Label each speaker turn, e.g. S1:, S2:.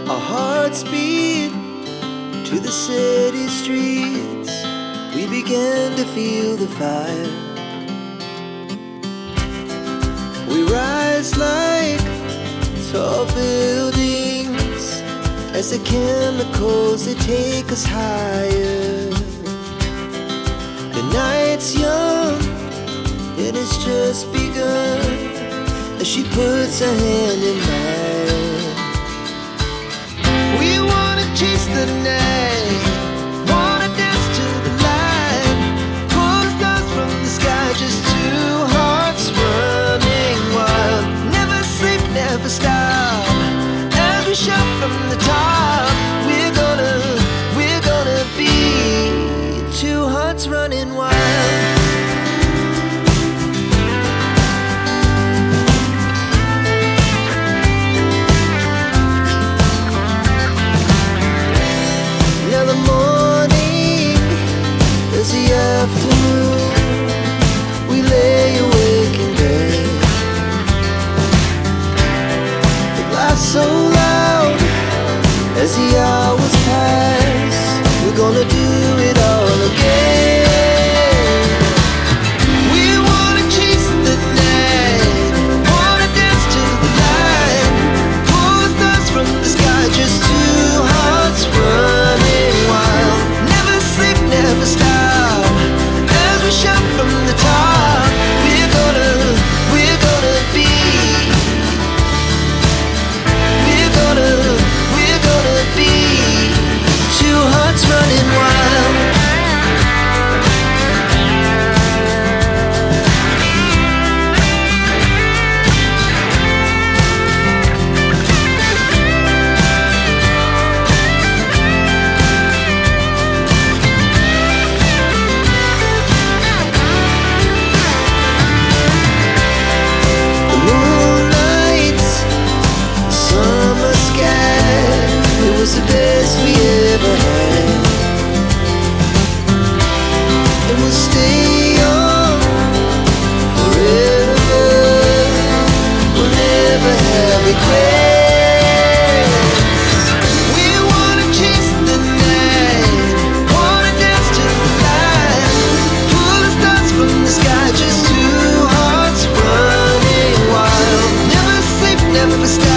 S1: Our hearts beat to the city streets. We began to feel the fire. We rise like tall buildings as the chemicals, they take us higher. The night's young and it's just begun as she puts her hand in mine. We wanna chase the night, wanna dance to the light, pull stars from the sky, just two hearts running wild. Never sleep, never stop, as we shout from the top. We're gonna be two hearts running wild. Now the morning is the afternoon. We lay awake in bed. The laugh so loud as the hours pass. We're gonna do it all again. We wanna chase the night, wanna dance to the light, pull stars from the sky, just two hearts running wild. Never sleep, never stop, as we shout from the top. We're gonna be, we're gonna be two hearts running wild. The moonlight, summer sky, it was the best we ever had. And we'll stay on forever. We'll never have regrets. We wanna chase the night, wanna dance to the light, pull the stars from the sky, just two hearts running wild. Never sleep, never stop.